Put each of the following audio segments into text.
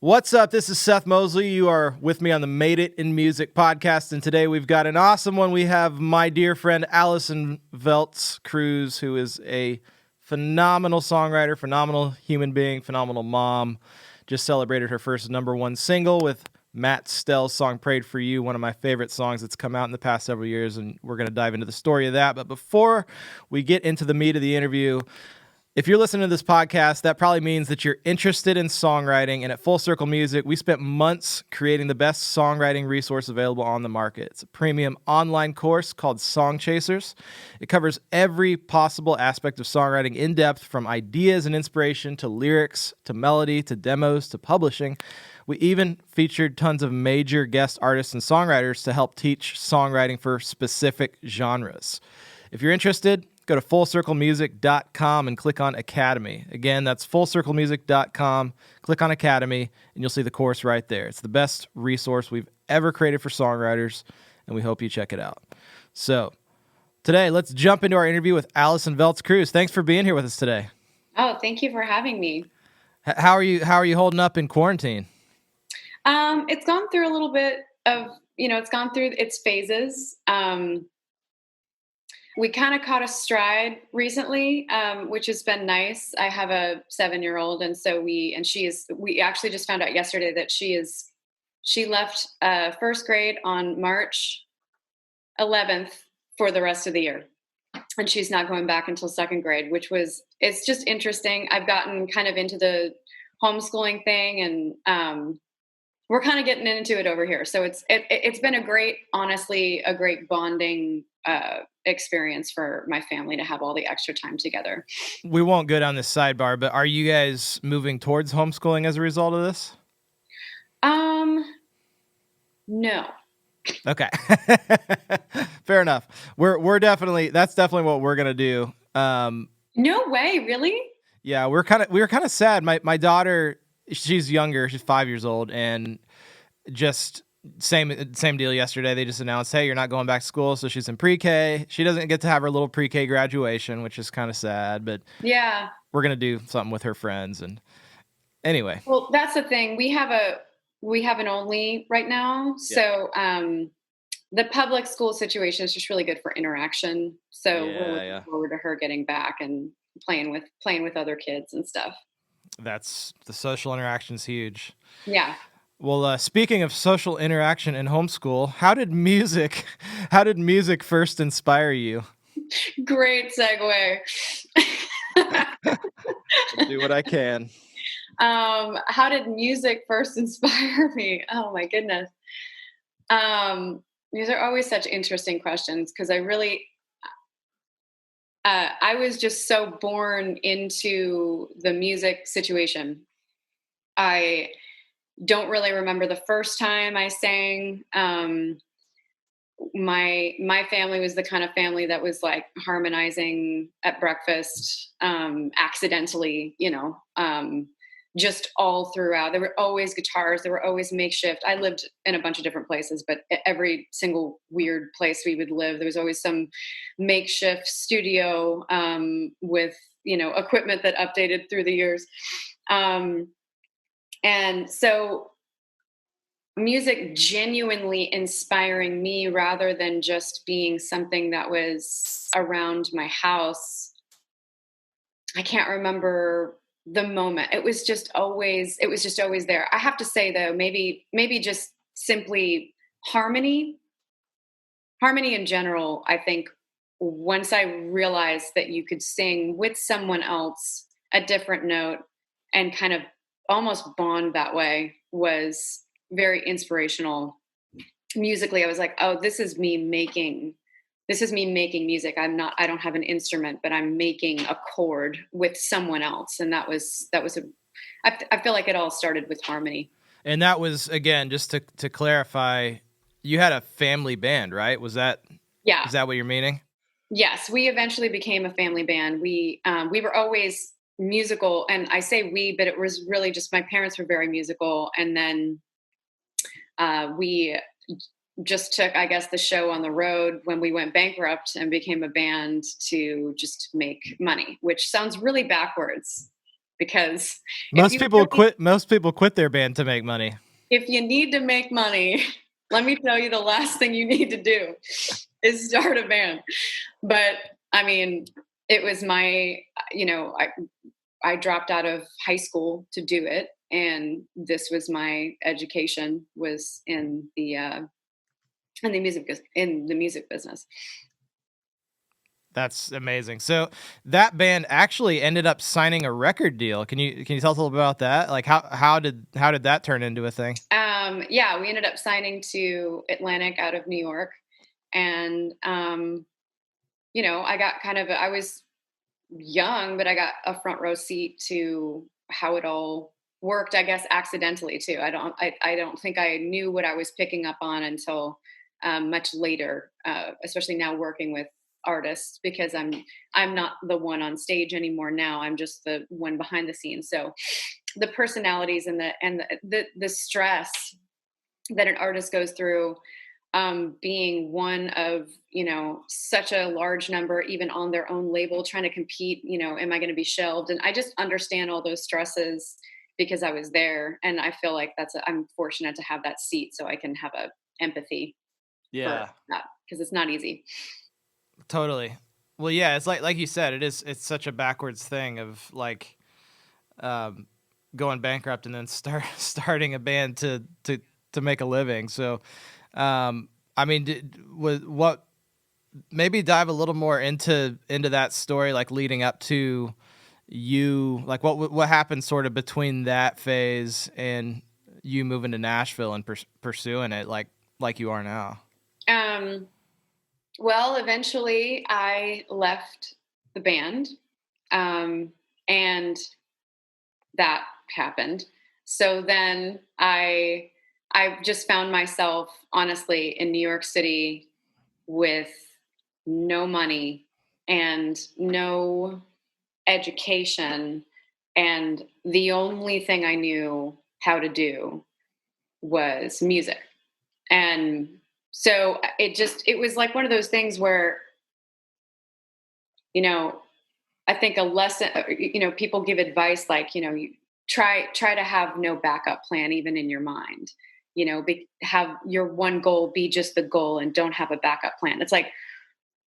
What's up? This is Seth Mosley. You are with me on the Made It in Music podcast, and today we've got an awesome one. We have my dear friend Allison Veltz Cruz, who is a phenomenal songwriter, phenomenal human being, phenomenal mom. Just celebrated her first #1 single with Matt Stell's song Prayed For You, one of my favorite songs that's come out in the past several years, and we're going to dive into the story of that. But before we get into the meat of the interview, if you're listening to this podcast, that probably means that you're interested in songwriting. And at Full Circle Music, we spent months creating the best songwriting resource available on the market. It's a premium online course called Song Chasers. It covers every possible aspect of songwriting in depth, from ideas and inspiration to lyrics to melody to demos to publishing. We even featured tons of major guest artists and songwriters to help teach songwriting for specific genres. If you're interested, go to fullcirclemusic.com and click on Academy. Again, that's fullcirclemusic.com. Click on Academy, and you'll see the course right there. It's the best resource we've ever created for songwriters, and we hope you check it out. So today, let's jump into our interview with Allison Veltz Cruz. Thanks for being here with us today. Oh, thank you for having me. How are you holding up in quarantine? It's gone through a little bit of, it's gone through its phases. We kind of caught a stride recently, which has been nice. I have a 7-year-old, and so we actually just found out yesterday that she left first grade on March 11th for the rest of the year. And she's not going back until second grade, it's just interesting. I've gotten kind of into the homeschooling thing, and we're kind of getting into it over here. So it's been a great bonding experience for my family to have all the extra time together. We won't go down this sidebar, but are you guys moving towards homeschooling as a result of this? No. Okay. Fair enough. That's definitely what we're gonna do. No way, really? Yeah, we were kind of sad. My daughter, she's younger, she's 5 years old, and just same deal yesterday. They just announced, hey, you're not going back to school, so she's in pre-K. She doesn't get to have her little pre-K graduation, which is kind of sad, but yeah, we're gonna do something with her friends. And anyway, well, that's the thing. We have an only right now, so the public school situation is just really good for interaction. So we're looking forward to her getting back and playing with other kids and stuff. That's the social interaction's huge. Yeah. Well, speaking of social interaction and homeschool, how did music first inspire you? Great segue. I'll do what I can. How did music first inspire me? Oh my goodness. These are always such interesting questions, because I was just so born into the music situation. I don't really remember the first time I sang. My family was the kind of family that was like harmonizing at breakfast, accidentally, just all throughout. There were always guitars. There were always makeshift. I lived in a bunch of different places, but every single weird place we would live, there was always some makeshift studio with, equipment that updated through the years. And so music genuinely inspiring me rather than just being something that was around my house. I can't remember the moment. It was just always there. I have to say though, maybe just simply harmony in general. I think once I realized that you could sing with someone else a different note and kind of almost bond that way was very inspirational. Musically, I was like, oh, this is me making music. I don't have an instrument, but I'm making a chord with someone else. And I feel like it all started with harmony. And that was, again, just to clarify, you had a family band, right? Is that what you're meaning? Yes. We eventually became a family band. We were always musical, and I say we, but it was really just my parents were very musical. And then we just took, I guess, the show on the road when we went bankrupt and became a band to just make money, which sounds really backwards. because Most people quit their band to make money. If you need to make money, let me tell you, the last thing you need to do is start a band. But I mean, it was I dropped out of high school to do it, and this was my education, was in the music business. That's amazing. So that band actually ended up signing a record deal. Can you tell us a little bit about that? Like how did that turn into a thing? Yeah, we ended up signing to Atlantic out of New York, and I was young, but I got a front row seat to how it all worked, I guess accidentally too. I don't think I knew what I was picking up on until much later, especially now working with artists, because I'm not the one on stage anymore now. I'm just the one behind the scenes. So the personalities and the stress that an artist goes through, being one of, such a large number, even on their own label, trying to compete, am I going to be shelved? And I just understand all those stresses because I was there. And I feel like I'm fortunate to have that seat, so I can have a empathy for that, because it's not easy. Totally. Well, yeah, it's like you said, it's such a backwards thing of like, going bankrupt and then starting a band to make a living. So, I mean, maybe dive a little more into that story, like leading up to you, like what happened sort of between that phase and you moving to Nashville and pursuing it like you are now. Well, eventually I left the band, and that happened. So then I just found myself, honestly, in New York City with no money and no education. And the only thing I knew how to do was music. And so it was like one of those things where, I think a lesson, people give advice like, you try to have no backup plan, even in your mind, have your one goal be just the goal and don't have a backup plan. It's like,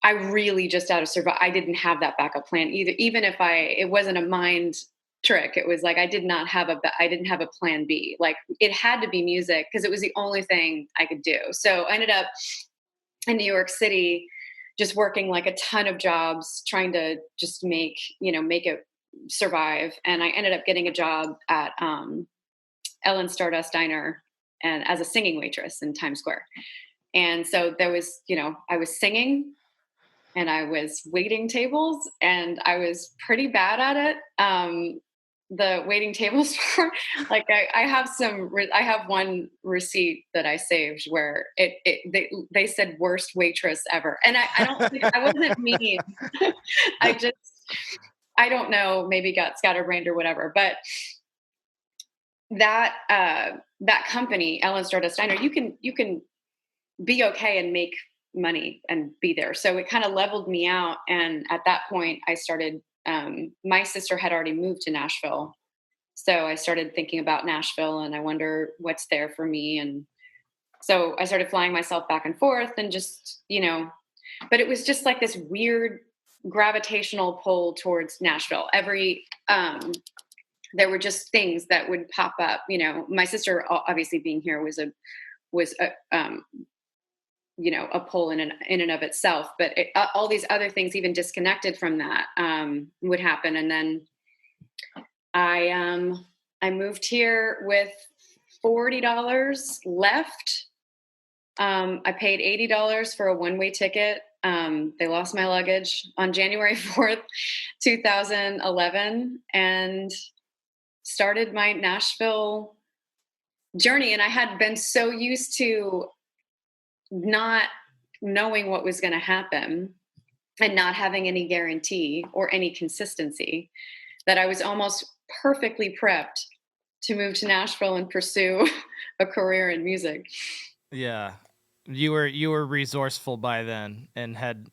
I really just out of survival, I didn't have that backup plan either. Even if it wasn't a mind trick. It was like, I didn't have a plan B. Like, it had to be music because it was the only thing I could do. So I ended up in New York City, just working like a ton of jobs, trying to just make it survive. And I ended up getting a job at Ellen Stardust Diner, and as a singing waitress in Times Square. And so there was, I was singing and I was waiting tables, and I was pretty bad at it. The waiting tables part, like I have one receipt that I saved where they said worst waitress ever. And I don't think I wasn't mean. I don't know, maybe got scatterbrained or whatever, but that company, Ellen Stardust Diner, you can be okay and make money and be there. So it kind of leveled me out. And at that point I started, my sister had already moved to Nashville. So I started thinking about Nashville and I wonder what's there for me. And so I started flying myself back and forth and just, but it was just like this weird gravitational pull towards Nashville. There were just things that would pop up, my sister obviously being here was a pull in and of itself, but all these other things, even disconnected from that, would happen. And then I moved here with $40 left. I paid $80 for a one-way ticket. They lost my luggage on January 4th, 2011, and started my Nashville journey. And I had been so used to not knowing what was going to happen and not having any guarantee or any consistency that I was almost perfectly prepped to move to Nashville and pursue a career in music. Yeah. You were resourceful by then and had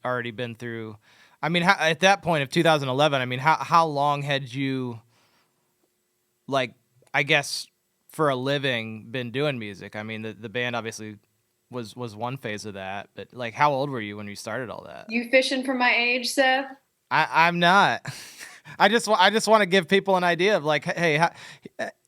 already been through, I mean, at that point of 2011, I mean, how long had you like, I guess for a living been doing music? I mean, the band obviously was one phase of that, but like, how old were you when you started all that? You fishing for my age, Seth? I'm not. I just want to give people an idea of like, hey,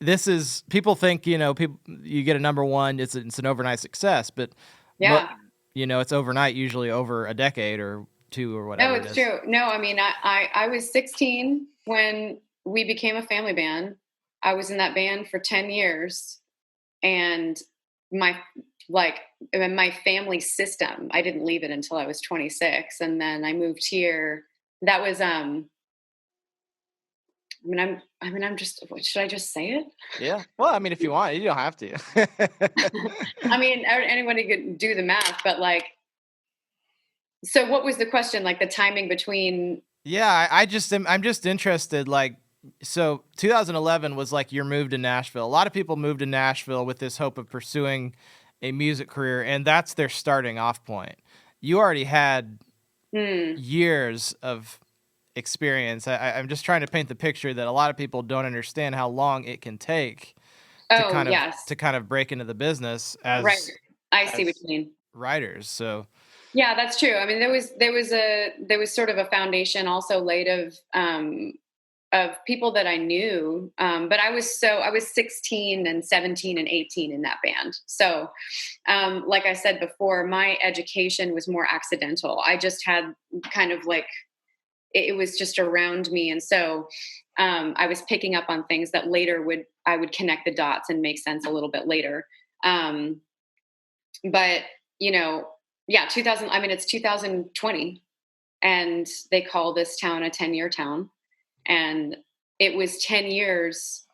this is, people think, people, you get a number one, it's an overnight success, but Yeah. it's overnight, usually over a decade or two or whatever. No, it's true. No, I mean, I was 16 when we became a family band. I was in that band for 10 years, and my family system, I didn't leave it until I was 26, and then I moved here. That was I'm just, should I just say it? Yeah. Well, I mean, if you want, you don't have to. I mean, anybody could do the math, but like, so what was the question? Like the timing between? Yeah, I'm just interested. Like, so 2011 was like your move to Nashville. A lot of people move to Nashville with this hope of pursuing a music career, and that's their starting off point. You already had years of experience. I'm just trying to paint the picture that a lot of people don't understand how long it can take to kind of break into the business as right. I see what you mean. Writers. So yeah, that's true. I mean, there was sort of a foundation also laid of people that I knew. But I was 16 and 17 and 18 in that band. So, like I said before, my education was more accidental. I just had kind of like, it was just around me. And so, I was picking up on things that later I would connect the dots and make sense a little bit later. But yeah, 2000, I mean, it's 2020 and they call this town a 10-year town. And it was 10 years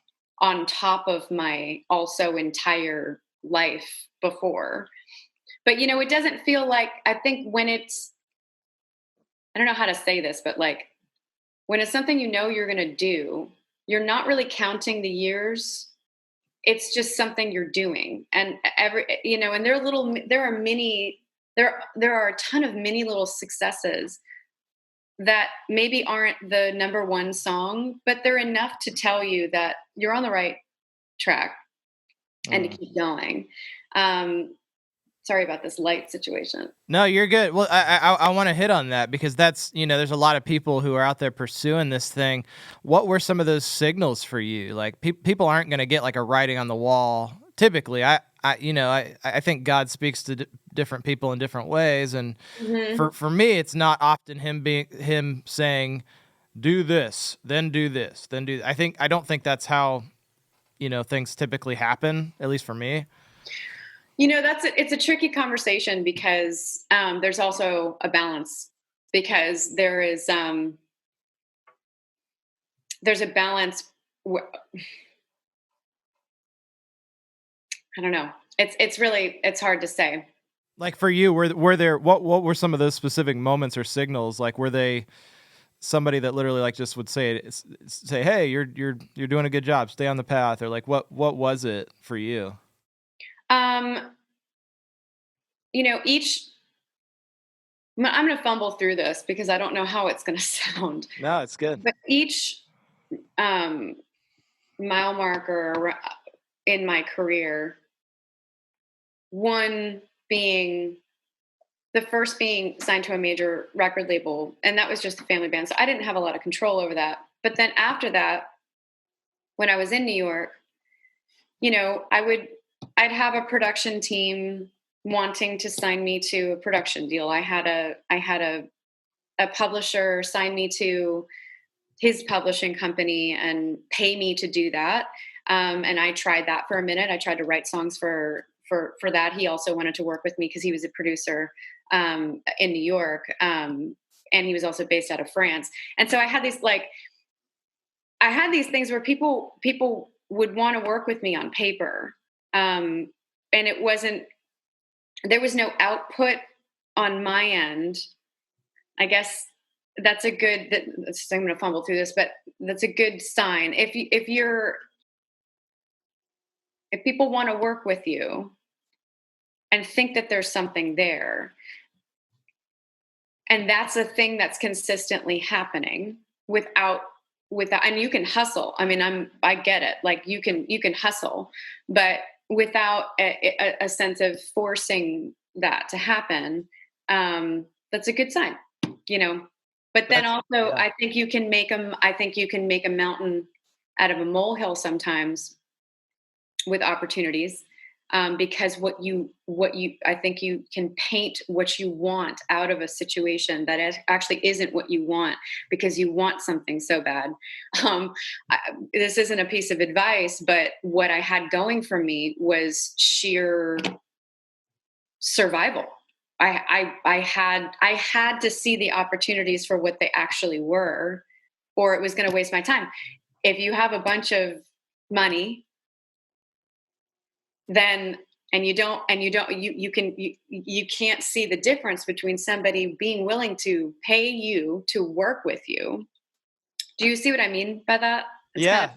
on top of my also entire life before. But, it doesn't feel like, I think when I don't know how to say this, but like when it's something you're going to do, you're not really counting the years. It's just something you're doing. And and there are a ton of mini little successes that maybe aren't the number one song, but they're enough to tell you that you're on the right track and to keep going. Sorry about this light situation. No, you're good. Well, I want to hit on that because that's, there's a lot of people who are out there pursuing this thing. What were some of those signals for you? Like people aren't going to get like a writing on the wall. Typically, I think God speaks to different people in different ways. And for me, it's not often him saying, do this, then do this, then do. I don't think that's how, things typically happen, at least for me. It's a tricky conversation because there's also a balance, because there's a balance. I don't know. It's hard to say. Like for you, were there what were some of those specific moments or signals? Like were they somebody that literally like just would say, hey, you're doing a good job, stay on the path, or like what was it for you? I'm going to fumble through this because I don't know how it's going to sound. No, it's good. But each mile marker in my career, one being the first being signed to a major record label, and that was just a family band, so I didn't have a lot of control over that. But then after that, when I was in New York, I'd have a production team wanting to sign me to a production deal. I had a publisher sign me to his publishing company and pay me to do that. And I tried that for a minute. I tried to write songs for that. He also wanted to work with me because he was a producer in New York. And he was also based out of France. And so I had these things where people would want to work with me on paper. And there was no output on my end. I guess I'm going to fumble through this, but that's a good sign. If people want to work with you and think that there's something there, and that's a thing that's consistently happening without without, and you can hustle. I mean, I get it. Like you can hustle, but without a sense of forcing that to happen, that's a good sign, you know. But then also, yeah. I think you can make them. I think you can make a mountain out of a molehill sometimes with opportunities, because I think you can paint what you want out of a situation that actually isn't what you want because you want something so bad. um, this isn't a piece of advice, but what I had going for me was sheer survival. I had to see the opportunities for what they actually were, or it was going to waste my time. If you have a bunch of money, then you can't see the difference between somebody being willing to pay you to work with you. Do you see what I mean by that? It's kind of,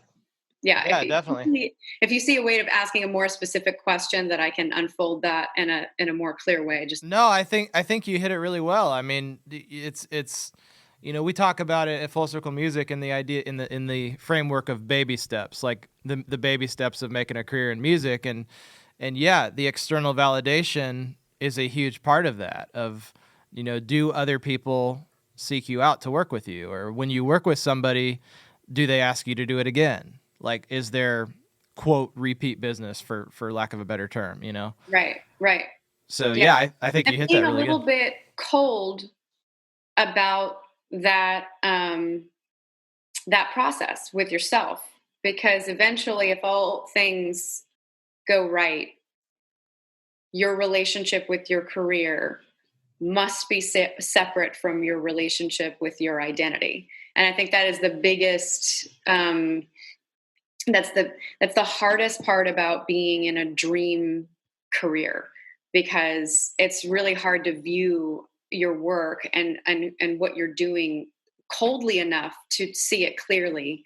Yeah. yeah. Yeah, definitely. If you see a way of asking a more specific question that I can unfold that in a more clear way, just No, I think you hit it really well. I mean, it's we talk about it at Full Circle Music and the idea in the framework of baby steps, like the baby steps of making a career in music, and yeah, the external validation is a huge part of that. Of do other people seek you out to work with you, or when you work with somebody, do they ask you to do it again? Like, is there quote repeat business for lack of a better term? right. So Yeah. yeah, I think And you hit being that a really little good. bit cold about that process with yourself, because eventually, if all things go right, your relationship with your career must be separate from your relationship with your identity. And I think that is the biggest that's the hardest part about being in a dream career, because it's really hard to view your work and what you're doing coldly enough to see it clearly,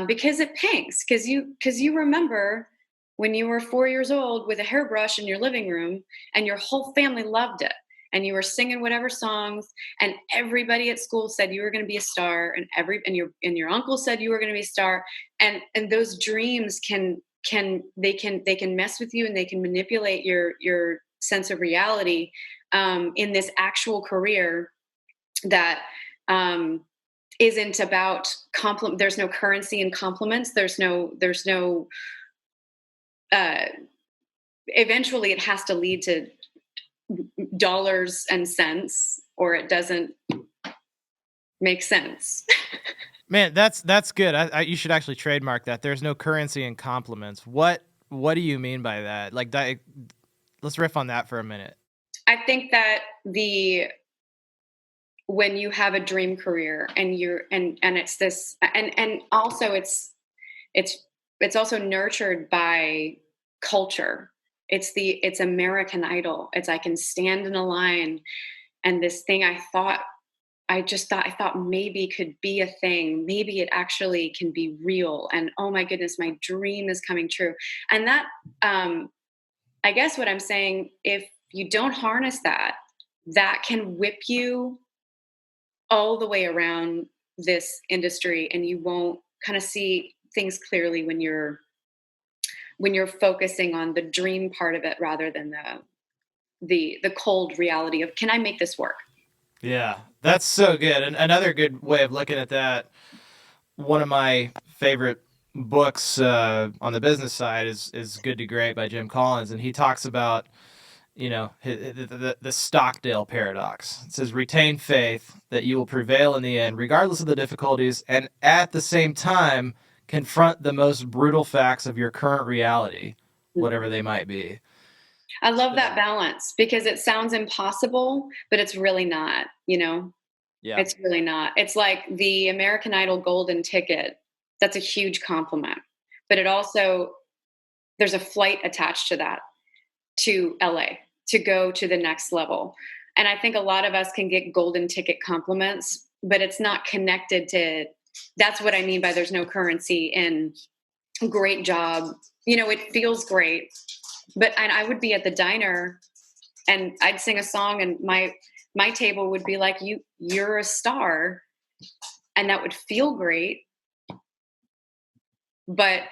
because it pangs, because you remember when you were 4 years old with a hairbrush in your living room and your whole family loved it, and you were singing whatever songs, and everybody at school said you were going to be a star, and your uncle said you were going to be a star, and those dreams can mess with you, and they can manipulate your sense of reality, in this actual career that isn't about compliment. There's no currency in compliments. There's no uh, eventually it has to lead to dollars and cents, or it doesn't make sense. Man, that's good. You should actually trademark that. There's no currency in compliments. What do you mean by that? Like, let's riff on that for a minute. I think that when you have a dream career and it's this, and also it's also nurtured by culture. It's American Idol. It's, I can stand in a line, and this thing I thought maybe could be a thing. Maybe it actually can be real. And oh my goodness, my dream is coming true. And that, I guess what I'm saying, if you don't harness that, that can whip you all the way around this industry, and you won't kind of see things clearly when you're focusing on the dream part of it rather than the cold reality of, can I make this work? Yeah, that's so good. And another good way of looking at that, one of my favorite books on the business side is Good to Great by Jim Collins, and he talks about the Stockdale paradox. It says, retain faith that you will prevail in the end, regardless of the difficulties, and at the same time confront the most brutal facts of your current reality, whatever they might be. I love that balance, because it sounds impossible, but it's really not, Yeah. It's really not. It's like the American Idol golden ticket. That's a huge compliment. But it also, there's a flight attached to that, to LA, to go to the next level. And I think a lot of us can get golden ticket compliments, but it's not connected to, that's what I mean by there's no currency in great job. It feels great, but and I would be at the diner and I'd sing a song, and my table would be like, you're a star, and that would feel great. but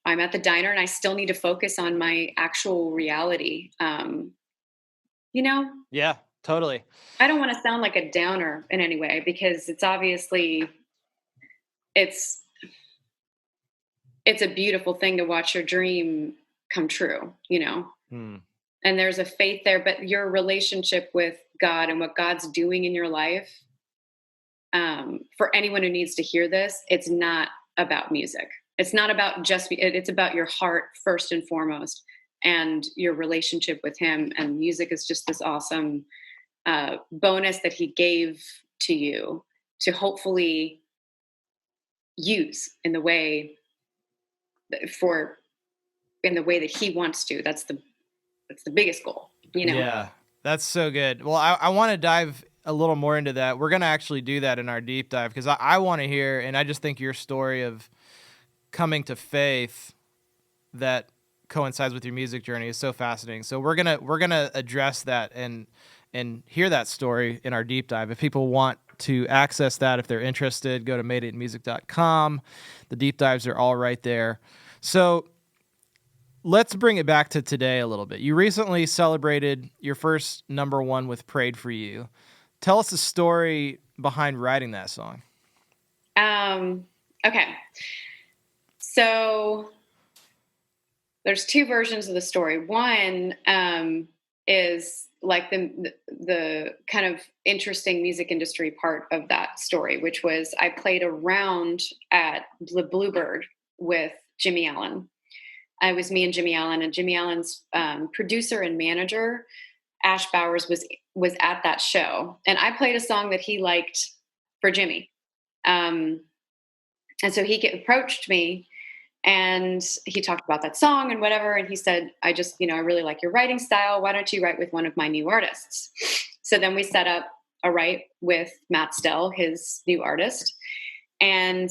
I'm at the diner and I still need to focus on my actual reality. Yeah, totally. I don't want to sound like a downer in any way, because it's obviously it's a beautiful thing to watch your dream come true, Hmm. and there's a faith there, but your relationship with God and what God's doing in your life, for anyone who needs to hear this, it's not about music. It's not about it's about your heart first and foremost, and your relationship with him. And music is just this awesome bonus that he gave to you to hopefully use in the way that he wants to. That's the biggest goal, Yeah, that's so good. Well, I want to dive a little more into that. We're going to actually do that in our deep dive, because I want to hear, and I just think your story of coming to faith that coincides with your music journey is so fascinating. So we're gonna address that and hear that story in our deep dive. If people want to access that, if they're interested, go to madeitmusic.com. The deep dives are all right there. So let's bring it back to today a little bit. You recently celebrated your first number one with Prayed For You. Tell us the story behind writing that song. Okay. So there's two versions of the story. One is like the kind of interesting music industry part of that story, which was I played around at the Bluebird with Jimmy Allen. It was me and Jimmy Allen, and Jimmy Allen's producer and manager, Ash Bowers, was at that show, and I played a song that he liked for Jimmy. And so he approached me, and he talked about that song and whatever. And he said, I really like your writing style. Why don't you write with one of my new artists? So then we set up a write with Matt Stell, his new artist. And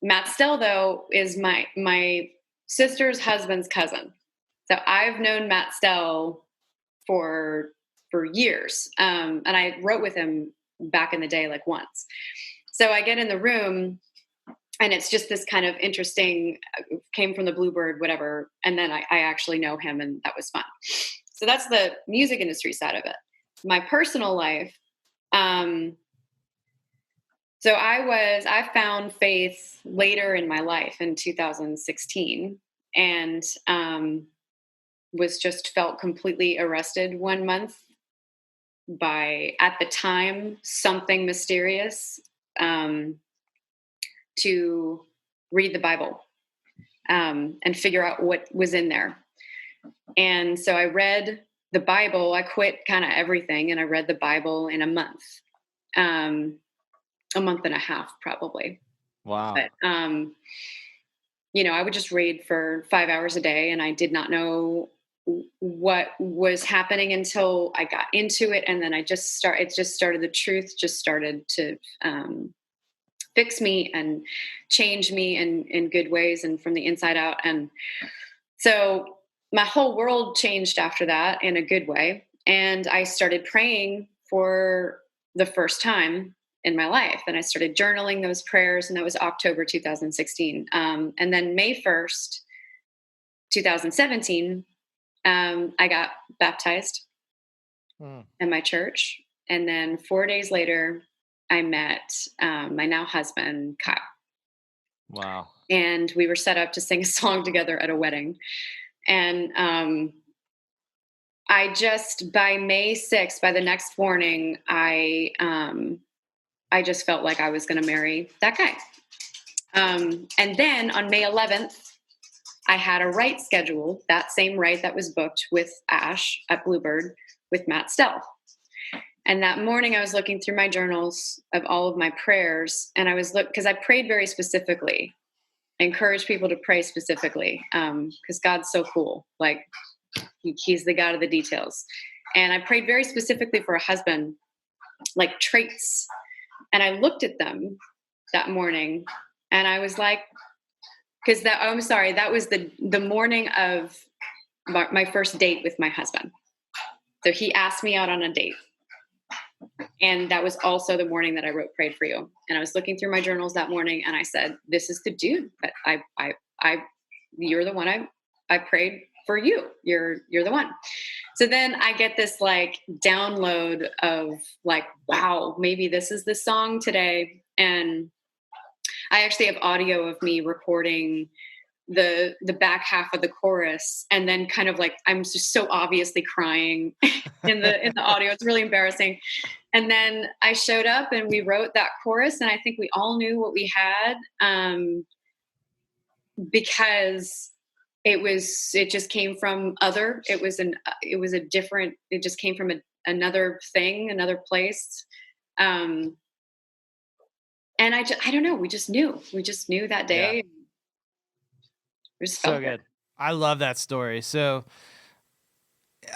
Matt Stell, though, is my sister's husband's cousin. So I've known Matt Stell for years. And I wrote with him back in the day, like once. So I get in the room, and it's just this kind of interesting, came from the Bluebird, whatever. And then I actually know him, and that was fun. So that's the music industry side of it. My personal life. So I found faith later in my life in 2016, and felt completely arrested one month by, at the time, something mysterious, to read the Bible and figure out what was in there. And so I read the Bible. I quit kind of everything, and I read the Bible in a month and a half, probably. Wow. But, I would just read for 5 hours a day, and I did not know what was happening until I got into it. And then the truth just started to fix me and change me in good ways and from the inside out. And so my whole world changed after that in a good way. And I started praying for the first time in my life. And I started journaling those prayers, and that was October 2016. And then May 1st, 2017, I got baptized in my church. And then 4 days later, I met my now husband, Kyle. Wow. And we were set up to sing a song together at a wedding. And by May 6th, by the next morning, I just felt like I was going to marry that guy. And then on May 11th, I had a write scheduled, that same write that was booked with Ash at Bluebird with Matt Stell. And that morning I was looking through my journals of all of my prayers, and because I prayed very specifically. I encourage people to pray specifically, because God's so cool. Like, he's the God of the details. And I prayed very specifically for a husband, like traits. And I looked at them that morning, and I was like, that was the morning of my first date with my husband. So he asked me out on a date. And that was also the morning that I wrote Prayed for You. And I was looking through my journals that morning and I said, this is the dude that you're the one I prayed for you. You're the one. So then I get this like download of like, wow, maybe this is the song today. And I actually have audio of me recording the back half of the chorus, and then kind of like I'm just so obviously crying in the audio. It's really embarrassing. And then I showed up and we wrote that chorus, and I think we all knew what we had, because it just came from it just came from another thing, another place. And I don't know, we just knew that day. Yeah. We just So felt good. I love that story. So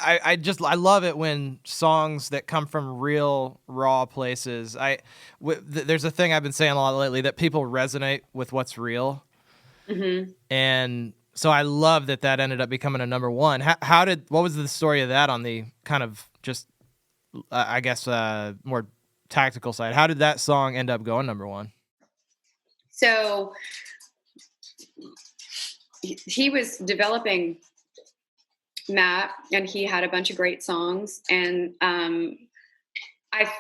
I love it when songs that come from real raw places. There's a thing I've been saying a lot lately, that people resonate with what's real. Mm-hmm. And so I love that ended up becoming a number one. What was the story of that on the kind of just, I guess, more tactical side? How did that song end up going number one? So he was developing Matt, and he had a bunch of great songs. And I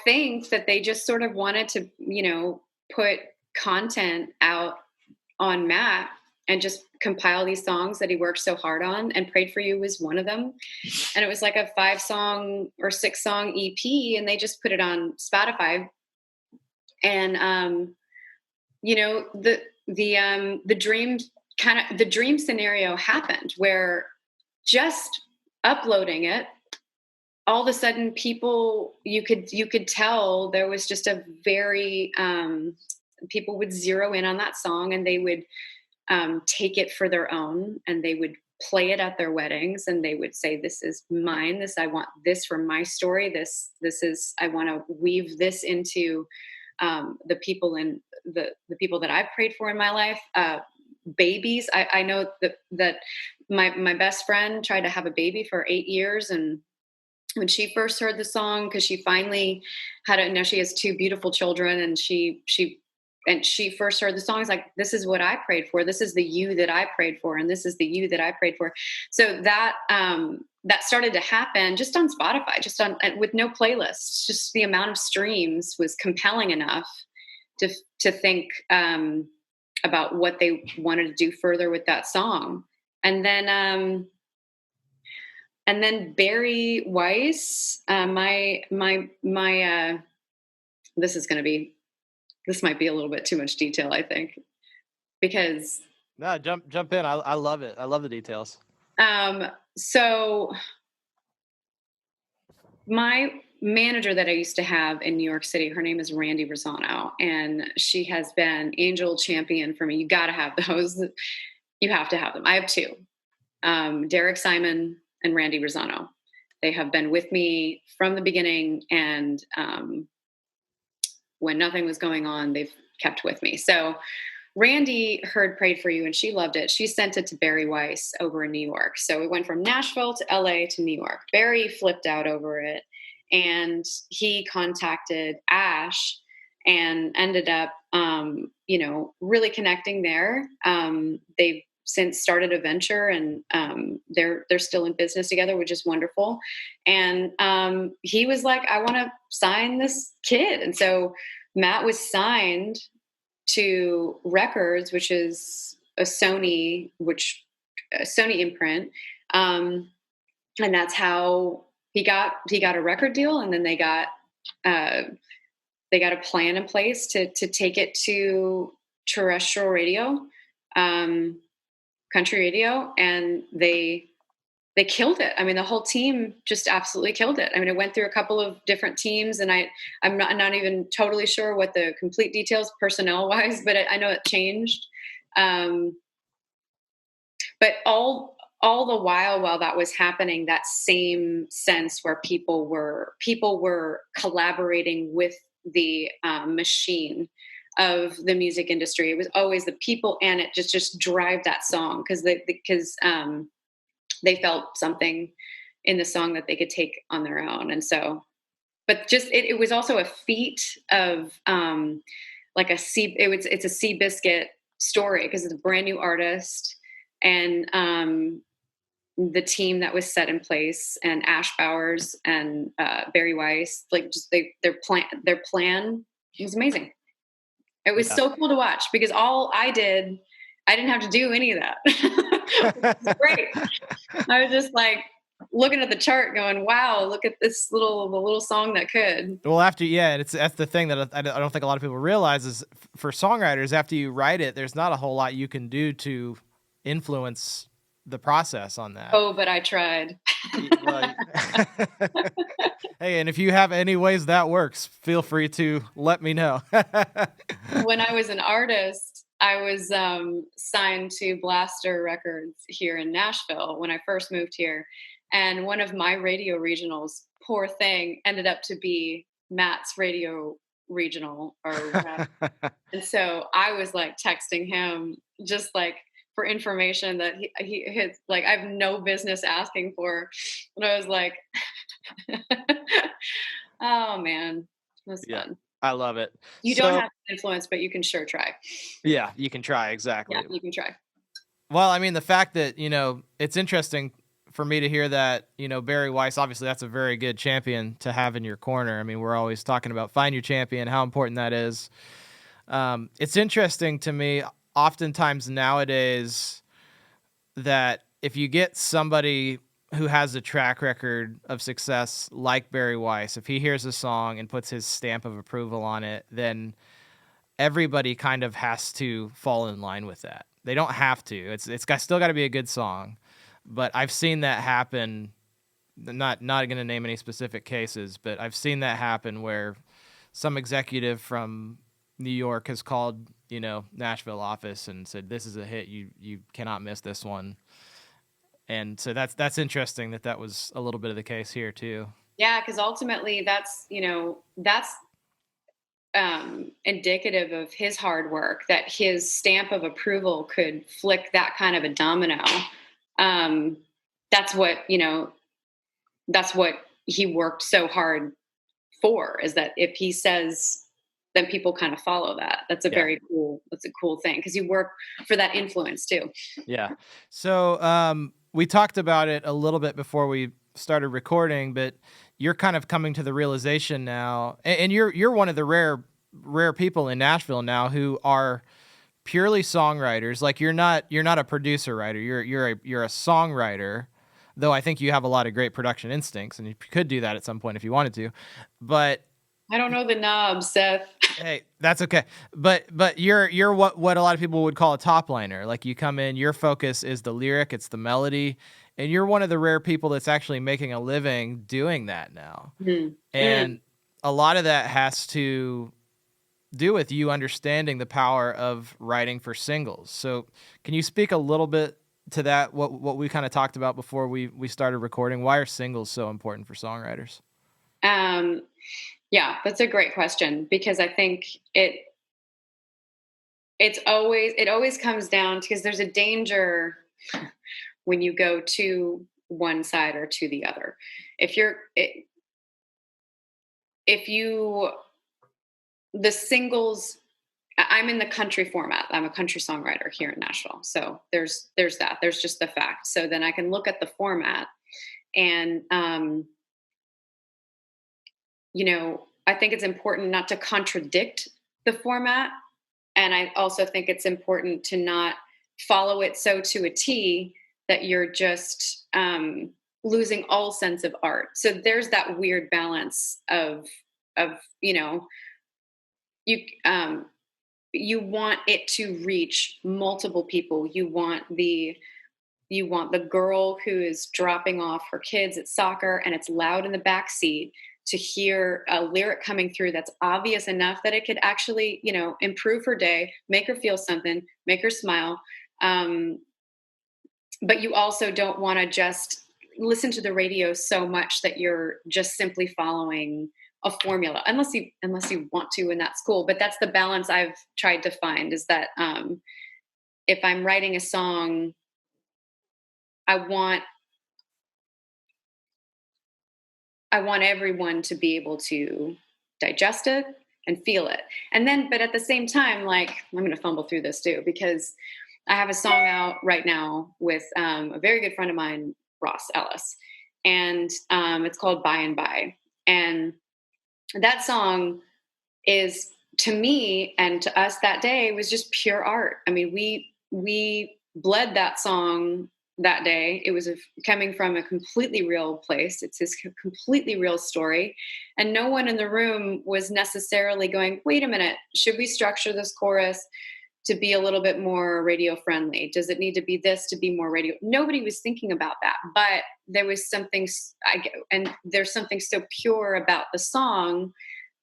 think that they just sort of wanted to, put content out on Matt and just compile these songs that he worked so hard on. And Prayed for You was one of them. And it was like a 5-song or 6-song EP, and they just put it on Spotify. And the dream scenario happened where just uploading it, all of a sudden you could tell there was just a very, people would zero in on that song, and they would take it for their own, and they would play it at their weddings, and they would say, this is mine. I want this for my story. This is, I want to weave this into the people that I've prayed for in my life. Babies. I know that my best friend tried to have a baby for 8 years. And when she first heard the song, because she finally now she has 2 beautiful children, and she first heard the song, it's like, this is what I prayed for. This is the you that I prayed for. And this is the you that I prayed for. So that started to happen just on Spotify, with no playlists. Just the amount of streams was compelling enough to think about what they wanted to do further with that song. And then Barry Weiss, this might be a little bit too much detail, I think, because no, jump in. I love it. I love the details. So my manager that I used to have in New York City, her name is Randy Rosano, and she has been angel champion for me. You got to have those. You have to have them. I have 2, Derek Simon and Randy Rosano. They have been with me from the beginning, and when nothing was going on, they've kept with me. So Randy heard Prayed for You, and she loved it. She sent it to Barry Weiss over in New York. So we went from Nashville to LA to New York. Barry flipped out over it, and he contacted Ash and ended up, really connecting there. They've since started a venture, and they're still in business together, which is wonderful. And he was like, I want to sign this kid. And so Matt was signed to Records, which is a Sony imprint. And that's how he got a record deal. And then they got a plan in place to take it to terrestrial radio, country radio, and they killed it. I mean, the whole team just absolutely killed it. I mean, it went through a couple of different teams, and I'm not even totally sure what the complete details personnel wise, but I know it changed. But all the while that was happening, that same sense where people were collaborating with the machine of the music industry. It was always the people, and it just drive that song because they felt something in the song that they could take on their own. And so but just it was also a feat of like it's a Seabiscuit story because it's a brand new artist, and the team that was set in place, and Ash Bowers and Barry Weiss, like just their plan was amazing. It was so cool to watch because I didn't have to do any of that. It was great. I was just like looking at the chart going, wow, look at the little song that could. Well, that's the thing that I don't think a lot of people realize is for songwriters, after you write it, there's not a whole lot you can do to influence the process on that. Oh, but I tried. Hey, and if you have any ways that works, feel free to let me know. When I was an artist, I was signed to Blaster Records here in Nashville when I first moved here. And one of my radio regionals, poor thing, ended up to be Matt's radio regional. And so I was like texting him just like for information that he his like I have no business asking for. And I was like, oh man, it was fun. I love it. You don't have to influence, but you can sure try. Yeah, you can try. Exactly. Yeah, you can try. Well, I mean, the fact that, it's interesting for me to hear that, Barry Weiss, obviously that's a very good champion to have in your corner. I mean, we're always talking about find your champion, how important that is. It's interesting to me, oftentimes nowadays, that if you get somebody who has a track record of success like Barry Weiss, if he hears a song and puts his stamp of approval on it, then everybody kind of has to fall in line with that. They don't have to. It's still got to be a good song, but I've seen that happen. Not going to name any specific cases, but I've seen that happen where some executive from New York has called, Nashville office and said, "This is a hit. You cannot miss this one." And so that's interesting that was a little bit of the case here too. Yeah, because ultimately that's indicative of his hard work, that his stamp of approval could flick that kind of a domino. That's what he worked so hard for, is that if he says, then people kind of follow that. That's a cool thing because you work for that influence too. Yeah. So we talked about it a little bit before we started recording, but you're kind of coming to the realization now, and you're one of the rare people in Nashville now who are purely songwriters. Like you're not a producer writer. You're a songwriter, though I think you have a lot of great production instincts, and you could do that at some point if you wanted to. But I don't know the knobs, Seth. Hey, that's okay. But you're what a lot of people would call a top liner. Like you come in, your focus is the lyric, it's the melody, and you're one of the rare people that's actually making a living doing that now. Mm-hmm. And a lot of that has to do with you understanding the power of writing for singles. So can you speak a little bit to that, what we kind of talked about before we started recording? Why are singles so important for songwriters? Yeah, that's a great question, because I think it always comes down to, because there's a danger when you go to one side or to the other. The singles, I'm in the country format. I'm a country songwriter here in Nashville. So there's that. There's just the fact. So then I can look at the format and, I think it's important not to contradict the format. And I also think it's important to not follow it so to a T that you're just losing all sense of art. So there's that weird balance of you want it to reach multiple people. You want the girl who is dropping off her kids at soccer and it's loud in the back seat to hear a lyric coming through that's obvious enough that it could actually, improve her day, make her feel something, make her smile. But you also don't want to just listen to the radio so much that you're just simply following a formula, unless you want to, and that's cool. But that's the balance I've tried to find, is that if I'm writing a song, I want I want everyone to be able to digest it and feel it. And then, but at the same time, like, I'm going to fumble through this too, because I have a song out right now with a very good friend of mine, Ross Ellis, and it's called By and By. And that song is, to me and to us that day, was just pure art. I mean, we bled that song that day. It was coming from a completely real place. It's his completely real story. And no one in the room was necessarily going, wait a minute, should we structure this chorus to be a little bit more radio friendly? Does it need to be this to be more radio? Nobody was thinking about that, but there was something, and there's something so pure about the song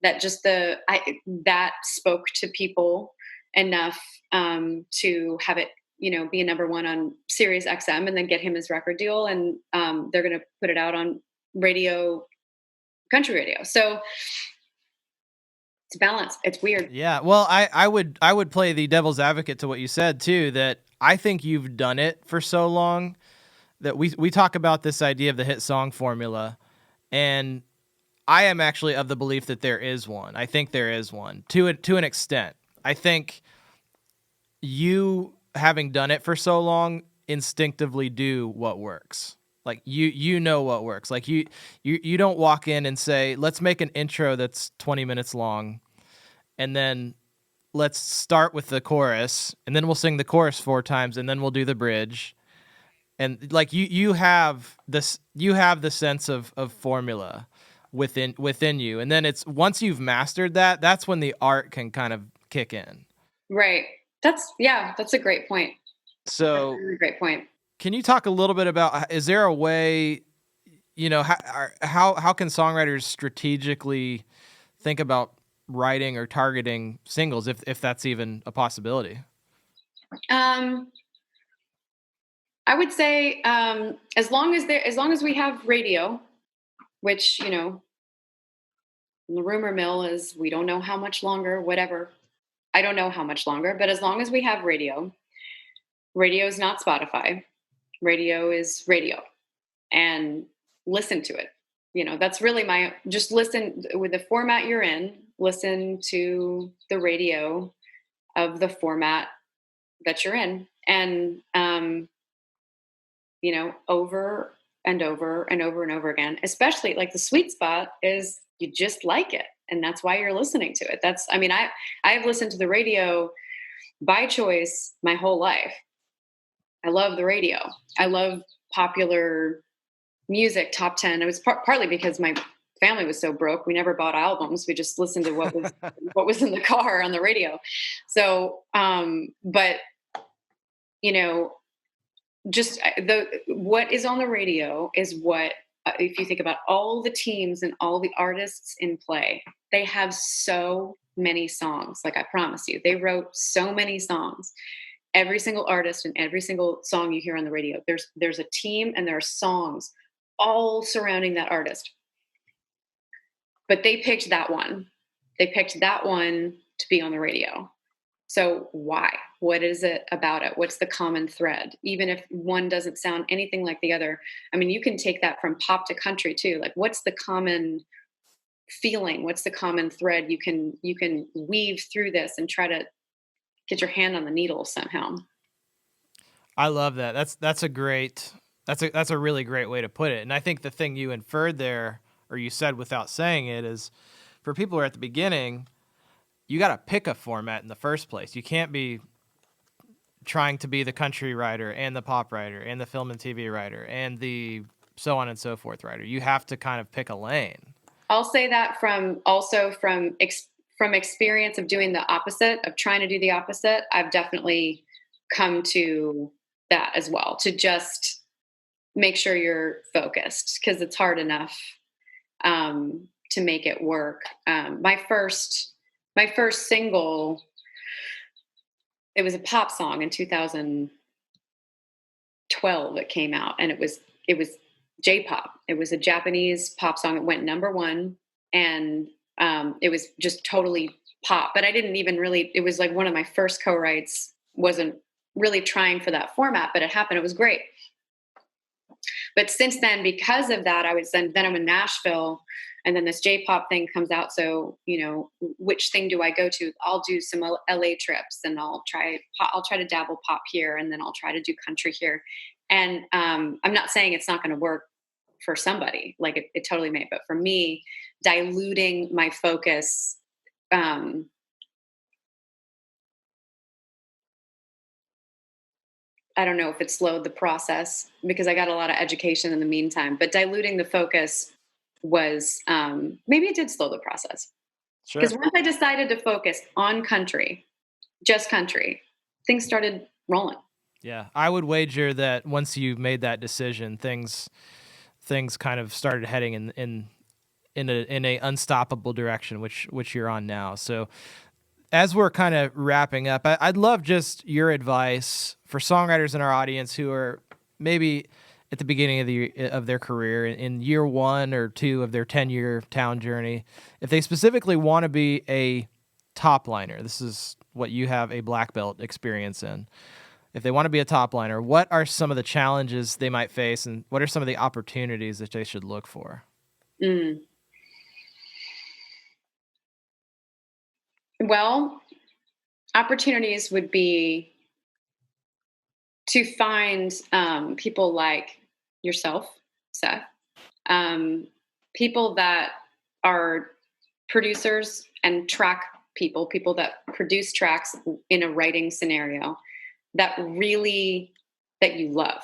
that just that spoke to people enough to have it, be a number one on Sirius XM, and then get him his record deal, and they're going to put it out on country radio. So it's balance. It's weird. Yeah. Well, I would play the devil's advocate to what you said too, that I think you've done it for so long that we talk about this idea of the hit song formula, and I am actually of the belief that there is one. I think there is one to an extent. I think you, having done it for so long, instinctively do what works. Like you know what works. Like you don't walk in and say, let's make an intro that's 20 minutes long, and then let's start with the chorus, and then we'll sing the chorus 4 times, and then we'll do the bridge. And like you have the sense of formula within you, and then it's, once you've mastered that, that's when the art can kind of kick in. Right. That's a great point. So that's a really great point. Can you talk a little bit about, is there a way, how can songwriters strategically think about writing or targeting singles, if that's even a possibility? I would say as long as we have radio, which, the rumor mill is, we don't know how much longer, whatever. I don't know how much longer, but as long as we have radio is not Spotify. Radio is radio, and listen to it. That's really just listen with the format you're in, listen to the radio of the format that you're in. And, over and over and over and over again, especially like the sweet spot is you just like it. And that's why you're listening to it. I've listened to the radio by choice my whole life. I love the radio. I love popular music, top 10. It was partly because my family was so broke. We never bought albums. We just listened to what was in the car on the radio. So, but just what is on the radio is what, if you think about all the teams and all the artists in play, they have so many songs. Like I promise you, they wrote so many songs. Every single artist and every single song you hear on the radio, there's a team and there are songs all surrounding that artist. But they picked that one. They picked that one to be on the radio. So why? What is it about it? What's the common thread? Even if one doesn't sound anything like the other. I mean, you can take that from pop to country too. Like, what's the common feeling? What's the common thread? You can weave through this and try to get your hand on the needle somehow. I love that. That's a really great way to put it. And I think the thing you inferred there, or you said without saying it, is for people who are at the beginning, you got to pick a format in the first place. You can't be trying to be the country writer and the pop writer and the film and TV writer and the so on and so forth writer. You have to kind of pick a lane. I'll say that from experience of doing the opposite, of trying to do the opposite. I've definitely come to that as well, to just make sure you're focused, because it's hard enough to make it work. My first single, it was a pop song in 2012 it came out, and it was J-pop. It was a Japanese pop song. It went number 1, and it was just totally pop. But I didn't even really, it was like one of my first co-writes. Wasn't really trying for that format, but it happened. It was great. But since then, because of that, then I'm in Nashville, and then this J-pop thing comes out. So, which thing do I go to? I'll do some LA trips, and I'll try to dabble pop here, and then I'll try to do country here. And I'm not saying it's not going to work for somebody, like it totally may, but for me, diluting my focus, I don't know if it slowed the process, because I got a lot of education in the meantime, but diluting the focus was, maybe it did slow the process. Sure. Because once I decided to focus on country, just country, things started rolling. Yeah. I would wager that once you made that decision, things kind of started heading in a unstoppable direction, which you're on now. So as we're kind of wrapping up, I'd love just your advice for songwriters in our audience who are maybe at the beginning of their career, in year 1 or 2 of their 10-year town journey. If they specifically want to be a top liner, this is what you have a black belt experience in. If they want to be a top liner, what are some of the challenges they might face, and what are some of the opportunities that they should look for? Well, opportunities would be to find people like yourself, Seth, people that are producers and track people that produce tracks in a writing scenario that you love.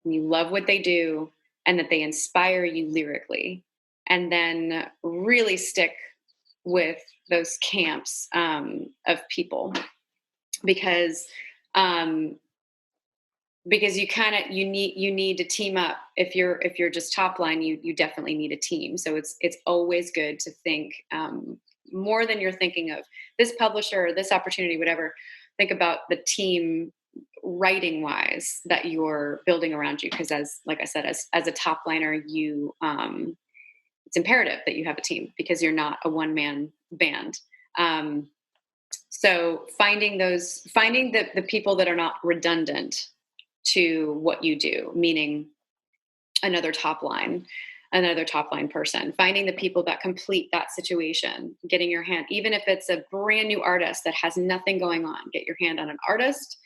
You love what they do, and that they inspire you lyrically, and then really stick with those camps of people, because you need to team up. If you're just top line, you definitely need a team. So it's always good to think more than you're thinking of this publisher or this opportunity, whatever. Think about the team writing wise that you're building around you, because like I said, as a top liner, it's imperative that you have a team, because you're not a one-man band. So finding the people that are not redundant to what you do, meaning another top line person, finding the people that complete that situation, getting your hand, even if it's a brand new artist that has nothing going on, get your hand on an artist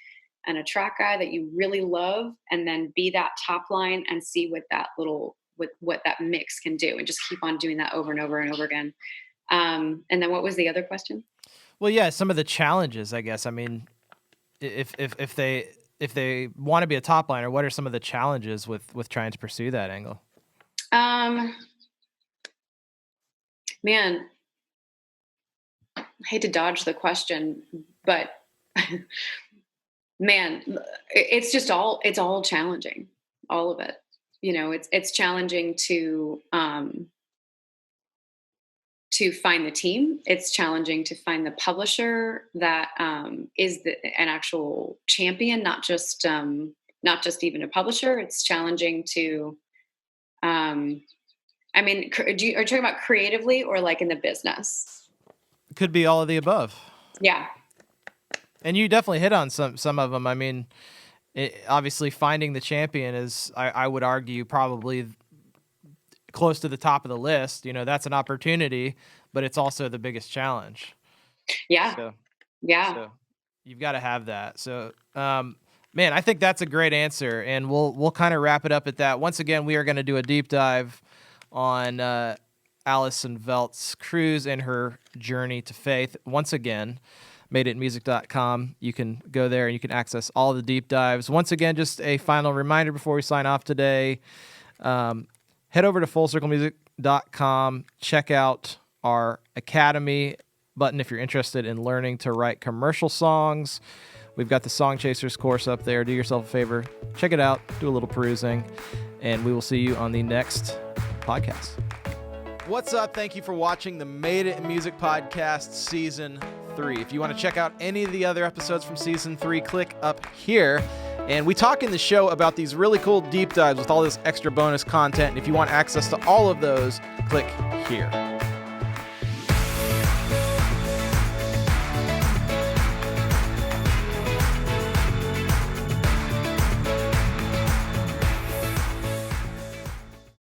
and a track guy that you really love, and then be that top line and see what that mix can do, and just keep on doing that over and over and over again. And then what was the other question? Well, yeah, some of the challenges, I guess. I mean, if they want to be a top liner, what are some of the challenges with trying to pursue that angle? Man, I hate to dodge the question, but man, it's all challenging, all of it. It's challenging to find the team. It's challenging to find the publisher that is an actual champion, not just even a publisher. It's challenging to, are you talking about creatively or like in the business? Could be all of the above. Yeah. And you definitely hit on some of them. I mean, obviously finding the champion is, I would argue, probably close to the top of the list. That's an opportunity, but it's also the biggest challenge. Yeah. So you've got to have that. So, man, I think that's a great answer, and we'll kind of wrap it up at that. Once again, we are going to do a deep dive on Allison Veltz Cruz and her journey to faith. Once again, madeitmusic.com. You can go there and you can access all the deep dives. Once again, just a final reminder before we sign off today. Head over to fullcirclemusic.com. Check out our Academy button if you're interested in learning to write commercial songs. We've got the Song Chasers course up there. Do yourself a favor. Check it out. Do a little perusing. And we will see you on the next podcast. What's up? Thank you for watching the Made It in Music Podcast Season 3. If you want to check out any of the other episodes from Season 3, click up here. And we talk in the show about these really cool deep dives with all this extra bonus content. And if you want access to all of those, click here.